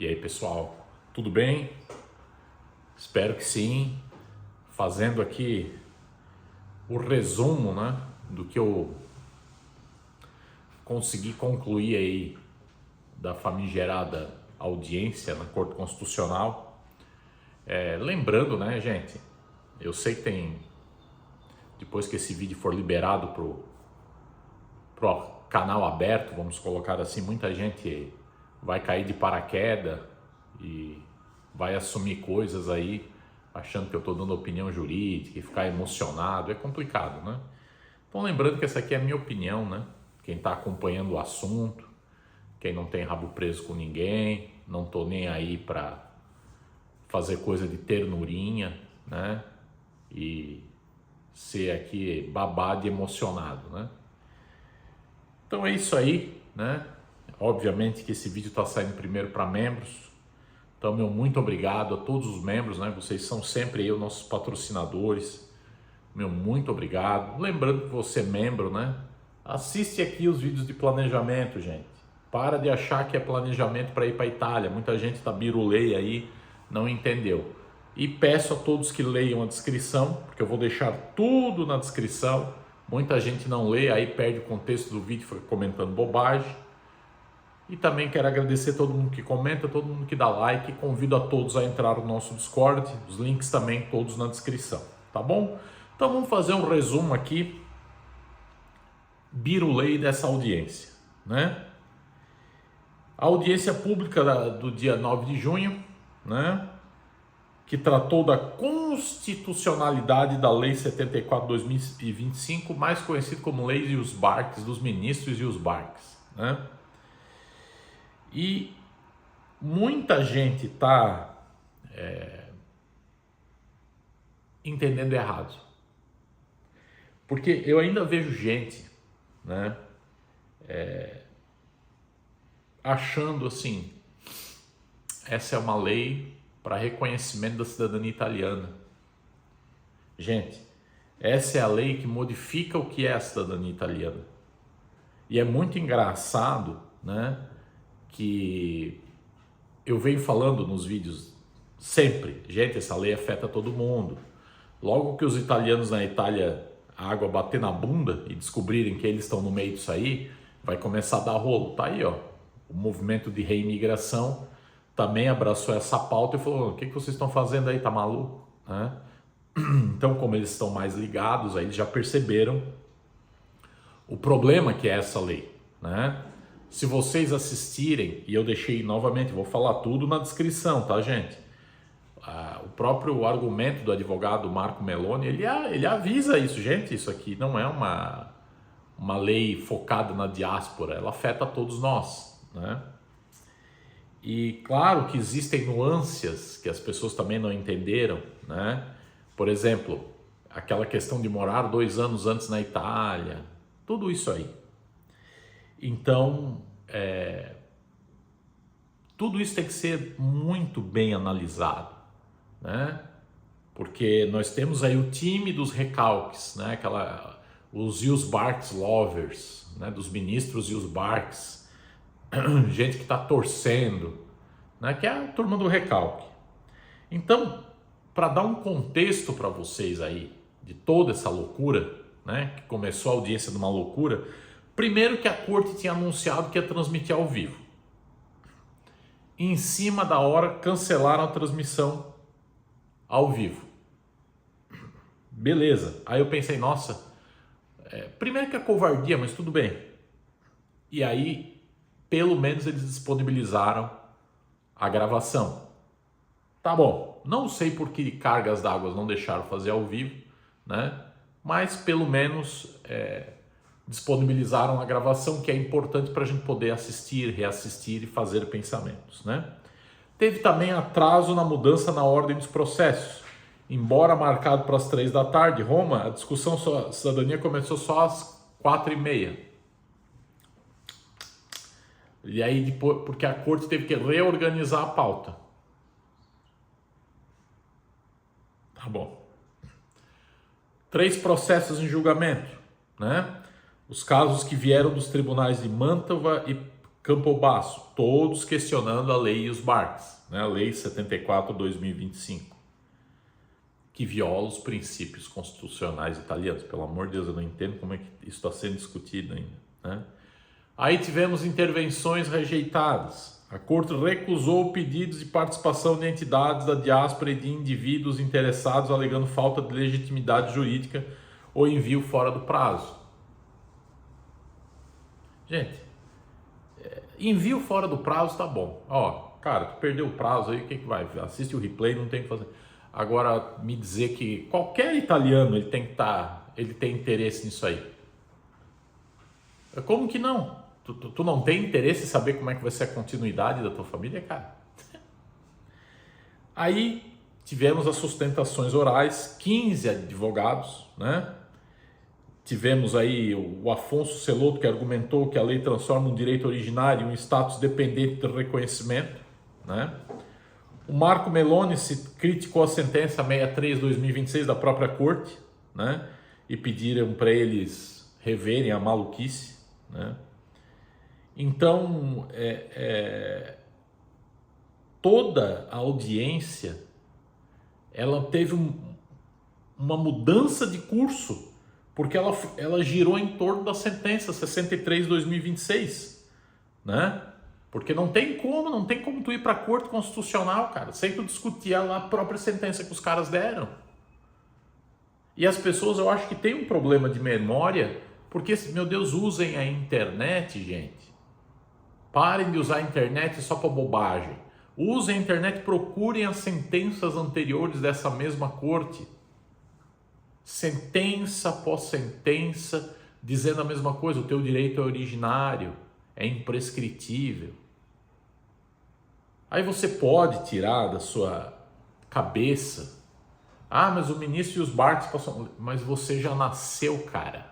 E aí, pessoal, tudo bem? Espero que sim. Fazendo aqui o resumo, né, do que eu consegui concluir aí da famigerada audiência na Corte Constitucional. Lembrando, né, gente, eu sei que tem, depois que esse vídeo for liberado pro canal aberto, vamos colocar assim, muita gente vai cair de paraquedas e vai assumir coisas aí, achando que eu estou dando opinião jurídica e ficar emocionado, é complicado, né? Então lembrando que essa aqui é a minha opinião, né? Quem está acompanhando o assunto, quem não tem rabo preso com ninguém, não tô nem aí para fazer coisa de ternurinha, né? E ser aqui babado e emocionado, né? Então é isso aí, né? Obviamente que esse vídeo está saindo primeiro para membros. Então, meu muito obrigado a todos os membros, né? Vocês são sempre aí os nossos patrocinadores. Meu muito obrigado. Lembrando que você é membro, né? Assiste aqui os vídeos de planejamento, gente. Para de achar que é planejamento para ir para a Itália. Muita gente tá biruleia aí, não entendeu. E peço a todos que leiam a descrição, porque eu vou deixar tudo na descrição. Muita gente não lê, aí perde o contexto do vídeo, fica comentando bobagem. E também quero agradecer todo mundo que comenta, todo mundo que dá like. Convido a todos a entrar no nosso Discord. Os links também todos na descrição, tá bom? Então vamos fazer um resumo aqui, birulei dessa audiência, né? A audiência pública do dia 9 de junho, né? Que tratou da constitucionalidade da Lei 74/2025, mais conhecido como Lei e os Barques, dos ministros e os Barques, né? E muita gente está entendendo errado. Porque eu ainda vejo gente, né, achando assim, essa é uma lei para reconhecimento da cidadania italiana. Gente, essa é a lei que modifica o que é a cidadania italiana. E é muito engraçado, né, que eu venho falando nos vídeos sempre, gente, essa lei afeta todo mundo. Logo que os italianos na Itália, a água bater na bunda e descobrirem que eles estão no meio disso aí, vai começar a dar rolo. Tá aí, ó, o movimento de reimigração também abraçou essa pauta e falou, o que vocês estão fazendo aí, tá maluco? Né? Então, como eles estão mais ligados, aí eles já perceberam o problema que é essa lei, né? Se vocês assistirem, e eu deixei novamente, vou falar tudo na descrição, tá, gente? O próprio argumento do advogado Marco Meloni, ele avisa isso, gente, isso aqui não é uma lei focada na diáspora, ela afeta todos nós, né? E claro que existem nuances que as pessoas também não entenderam, né? Por exemplo, aquela questão de morar 2 anos antes na Itália, tudo isso aí. Então, tudo isso tem que ser muito bem analisado, né? Porque nós temos aí o time dos recalques, né? Os Ius Barques lovers, né? Dos ministros Ius Barques, gente que está torcendo, né? Que é a turma do recalque. Então, para dar um contexto para vocês aí de toda essa loucura, né? Que começou a audiência de uma loucura. Primeiro que a corte tinha anunciado que ia transmitir ao vivo. Em cima da hora, cancelaram a transmissão ao vivo. Beleza. Aí eu pensei, nossa, primeiro que é covardia, mas tudo bem. E aí, pelo menos eles disponibilizaram a gravação. Tá bom. Não sei por que cargas d'água não deixaram fazer ao vivo, né? Mas pelo menos disponibilizaram a gravação, que é importante para a gente poder assistir, reassistir e fazer pensamentos, né? Teve também atraso na mudança na ordem dos processos. Embora marcado para as 3 da tarde, Roma, a discussão sobre cidadania começou só às 4h30. E aí depois, porque a corte teve que reorganizar a pauta. Tá bom. 3 processos em julgamento, né? Os casos que vieram dos tribunais de Mantova e Campobasso, todos questionando a lei Ius-Barks, né? A lei 74/2025, que viola os princípios constitucionais italianos. Pelo amor de Deus, eu não entendo como é que isso está sendo discutido ainda, né? Aí tivemos intervenções rejeitadas. A Corte recusou pedidos de participação de entidades da diáspora e de indivíduos interessados, alegando falta de legitimidade jurídica ou envio fora do prazo. Gente, envio fora do prazo tá bom. Ó, cara, tu perdeu o prazo aí, o que vai? Assiste o replay, não tem o que fazer. Agora, me dizer que qualquer italiano ele tem interesse nisso aí. Como que não? Tu não tem interesse em saber como é que vai ser a continuidade da tua família, cara? Aí tivemos as sustentações orais, 15 advogados, né? Tivemos aí o Afonso Celoto, que argumentou que a lei transforma um direito originário em um status dependente de reconhecimento, né? O Marco Meloni criticou a sentença 63/2026 da própria Corte, né? E pediram para eles reverem a maluquice, né? Então, toda a audiência, ela teve uma mudança de curso, porque ela girou em torno da sentença 63/2026, né? Porque não tem como tu ir para a Corte Constitucional, cara, sem tu discutir lá a própria sentença que os caras deram. E as pessoas, eu acho que tem um problema de memória, porque, meu Deus, usem a internet, gente. Parem de usar a internet só para bobagem. Usem a internet, procurem as sentenças anteriores dessa mesma corte. Sentença após sentença, dizendo a mesma coisa, o teu direito é originário, é imprescritível. Aí você pode tirar da sua cabeça, mas o ministro e os Barks passam... Mas você já nasceu, cara.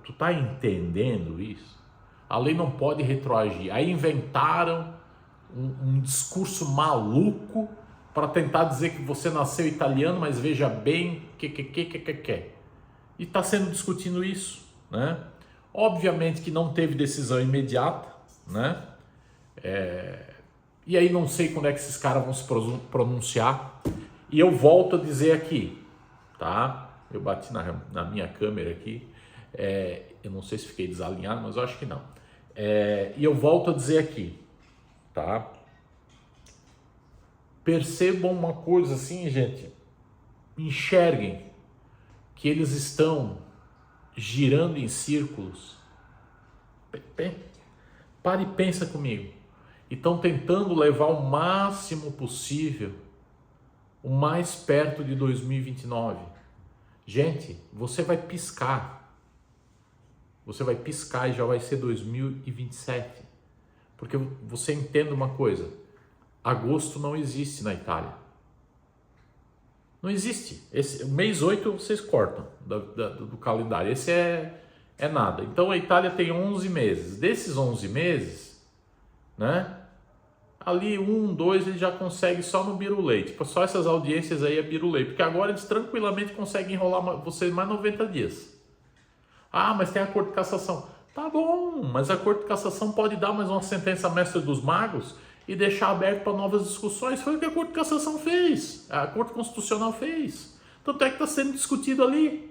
Tu tá entendendo isso? A lei não pode retroagir. Aí inventaram um discurso maluco para tentar dizer que você nasceu italiano, mas veja bem, que. E está sendo discutindo isso, né? Obviamente que não teve decisão imediata, né? E aí não sei quando é que esses caras vão se pronunciar. E eu volto a dizer aqui, tá? Eu bati na minha câmera aqui. Eu não sei se fiquei desalinhado, mas eu acho que não. E eu volto a dizer aqui, tá? Percebam uma coisa assim, gente. Enxerguem que eles estão girando em círculos. Pare e pensa comigo. E estão tentando levar o máximo possível, o mais perto de 2029. Gente, você vai piscar. Você vai piscar e já vai ser 2027. Porque você entenda uma coisa. Agosto não existe na Itália. Não existe. O mês 8 vocês cortam do calendário. Esse é nada. Então a Itália tem 11 meses. Desses 11 meses, né? Ali 1, 2 ele já consegue só no birulei. Tipo, só essas audiências aí é birulei. Porque agora eles tranquilamente conseguem enrolar vocês mais 90 dias. Mas tem a Corte de Cassação. Tá bom, mas a Corte de Cassação pode dar mais uma sentença mestre dos magos e deixar aberto para novas discussões. Foi o que a Corte de Cassação fez, a Corte Constitucional fez. Tanto é que está sendo discutido ali.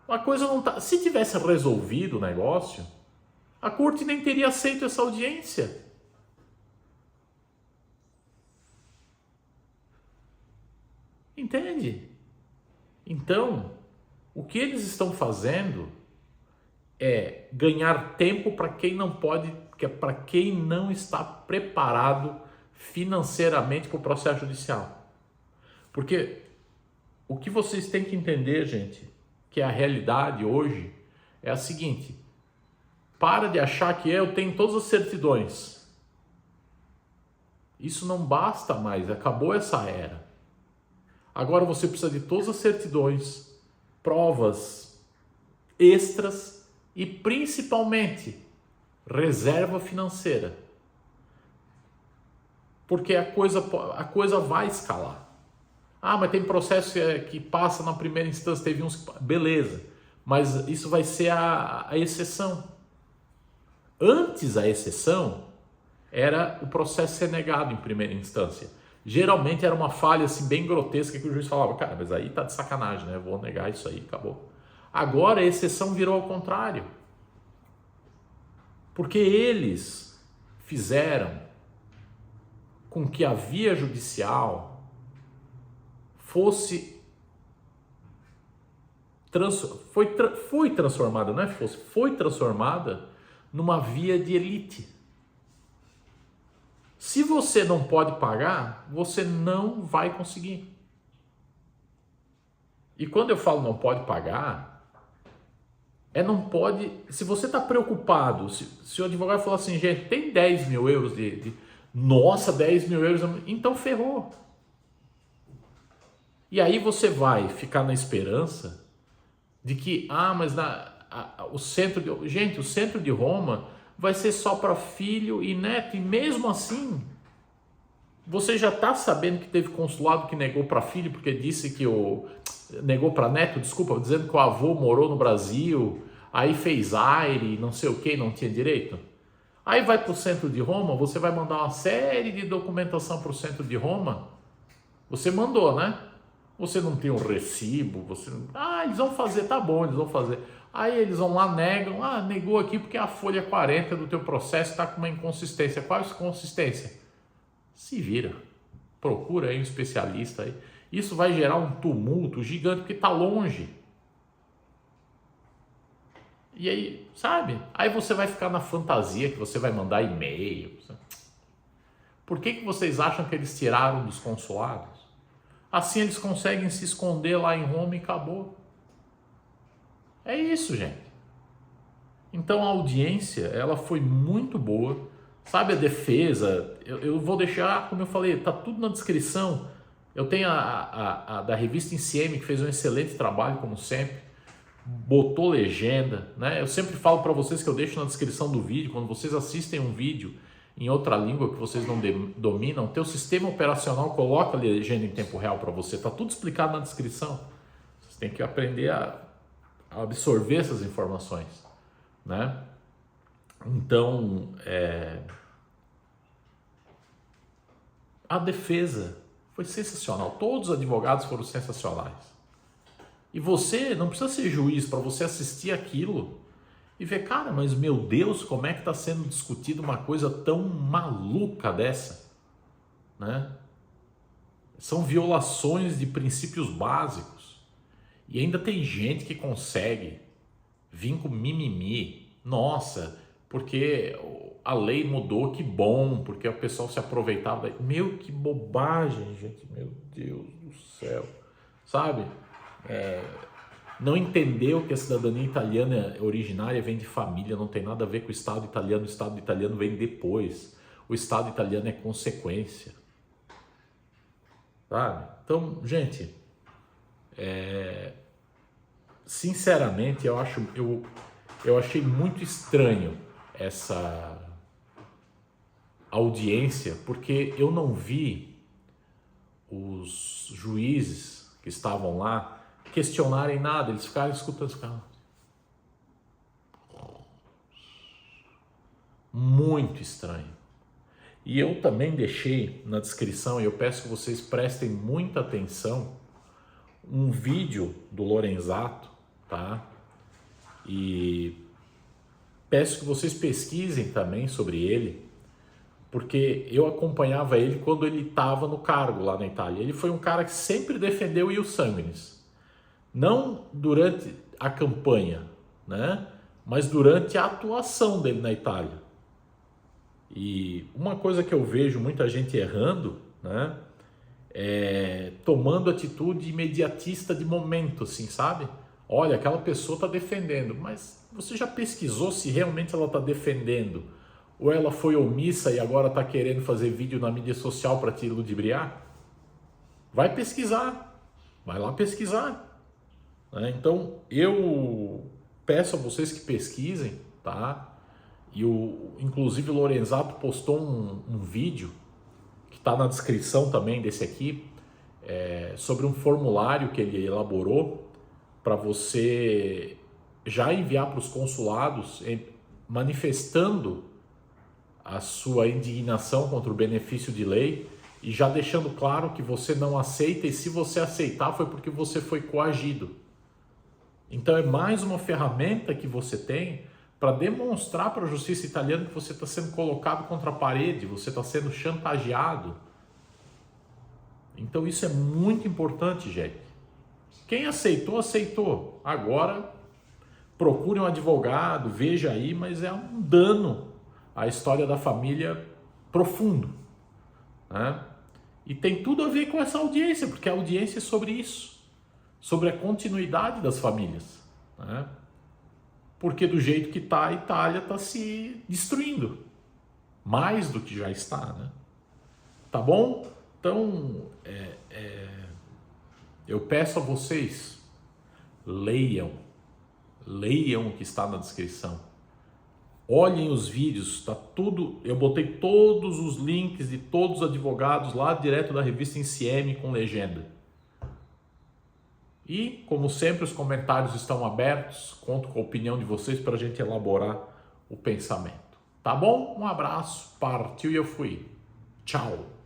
A coisa não tá. Se tivesse resolvido o negócio, a Corte nem teria aceito essa audiência. Entende? Então, o que eles estão fazendo é ganhar tempo para quem não pode, para quem não está preparado financeiramente para o processo judicial. Porque o que vocês têm que entender, gente, que a realidade hoje é a seguinte: para de achar que eu tenho todas as certidões. Isso não basta mais, acabou essa era. Agora você precisa de todas as certidões, provas extras e principalmente reserva financeira. Porque a coisa vai escalar. Mas tem processo que passa na primeira instância, teve uns... Beleza. mas isso vai ser a exceção. Antes a exceção era o processo ser negado em primeira instância. Geralmente era uma falha assim bem grotesca que o juiz falava, cara, mas aí tá de sacanagem, né? Eu vou negar isso aí, acabou. Agora a exceção virou ao contrário. Porque eles fizeram com que a via judicial fosse foi transformada, não é fosse, foi transformada numa via de elite. Se você não pode pagar, você não vai conseguir. E quando eu falo não pode pagar, não pode. Se você está preocupado, se o advogado falar assim, gente, tem 10 mil euros nossa, 10 mil euros, então ferrou. E aí você vai ficar na esperança de que, mas o centro de Roma vai ser só para filho e neto, e mesmo assim, você já está sabendo que teve consulado que negou para filho, porque disse que negou para neto, desculpa, dizendo que o avô morou no Brasil, aí fez aire, não sei o que, não tinha direito. Aí vai para o centro de Roma, você vai mandar uma série de documentação para o centro de Roma, você mandou, né? Você não tem um recibo, eles vão fazer, tá bom, eles vão fazer. Aí eles vão lá, negam, negou aqui porque a folha 40 do teu processo está com uma inconsistência. Qual é a inconsistência? Se vira, procura aí um especialista aí. Isso vai gerar um tumulto gigante porque está longe. E aí, sabe? Aí você vai ficar na fantasia que você vai mandar e-mail. Por que vocês acham que eles tiraram dos consulados? Assim eles conseguem se esconder lá em Roma e acabou. É isso, gente. Então a audiência, ela foi muito boa. Sabe a defesa? Eu vou deixar, como eu falei, tá tudo na descrição. Eu tenho a da revista Insieme, que fez um excelente trabalho, como sempre. Botou legenda, né? Eu sempre falo para vocês que eu deixo na descrição do vídeo, quando vocês assistem um vídeo em outra língua que vocês não dominam, teu sistema operacional coloca a legenda em tempo real para você, tá tudo explicado na descrição. Vocês têm que aprender a absorver essas informações, né? Então, a defesa foi sensacional, todos os advogados foram sensacionais. E você não precisa ser juiz para você assistir aquilo e ver, cara, mas meu Deus, como é que está sendo discutida uma coisa tão maluca dessa, né? São violações de princípios básicos. E ainda tem gente que consegue vir com mimimi. Nossa, porque a lei mudou, que bom, porque o pessoal se aproveitava. Meu, que bobagem, gente, meu Deus do céu, sabe? Não entendeu que a cidadania italiana originária vem de família, não tem nada a ver com o Estado italiano vem depois. O Estado italiano é consequência. Sabe? Então, gente, sinceramente, eu achei muito estranho essa audiência, porque eu não vi os juízes que estavam lá questionarem nada, eles ficaram escutando. Muito estranho. E eu também deixei na descrição, e eu peço que vocês prestem muita atenção, um vídeo do Lorenzato, tá? E peço que vocês pesquisem também sobre ele, porque eu acompanhava ele quando ele estava no cargo lá na Itália. Ele foi um cara que sempre defendeu o Ius Sanguinis. Não durante a campanha, né? Mas durante a atuação dele na Itália. E uma coisa que eu vejo muita gente errando, né? Tomando atitude imediatista de momento, assim, sabe? Olha, aquela pessoa está defendendo, mas você já pesquisou se realmente ela está defendendo? Ou ela foi omissa e agora está querendo fazer vídeo na mídia social para te ludibriar? Vai pesquisar, vai lá pesquisar. Então, eu peço a vocês que pesquisem, tá? E inclusive o Lorenzato postou um vídeo, que está na descrição também desse aqui, sobre um formulário que ele elaborou para você já enviar para os consulados manifestando a sua indignação contra o benefício de lei e já deixando claro que você não aceita, e se você aceitar foi porque você foi coagido. Então é mais uma ferramenta que você tem para demonstrar para a justiça italiana que você está sendo colocado contra a parede, você está sendo chantageado. Então isso é muito importante, gente. Quem aceitou, aceitou. Agora procure um advogado, veja aí, mas é um dano à história da família profundo, né? E tem tudo a ver com essa audiência, porque a audiência é sobre isso, sobre a continuidade das famílias, né? Porque do jeito que está, a Itália está se destruindo, mais do que já está, né? Tá bom? Então, eu peço a vocês, leiam o que está na descrição. Olhem os vídeos, tá tudo, eu botei todos os links de todos os advogados lá direto da revista Insieme com legenda. E, como sempre, os comentários estão abertos, conto com a opinião de vocês para a gente elaborar o pensamento. Tá bom? Um abraço, partiu e eu fui. Tchau!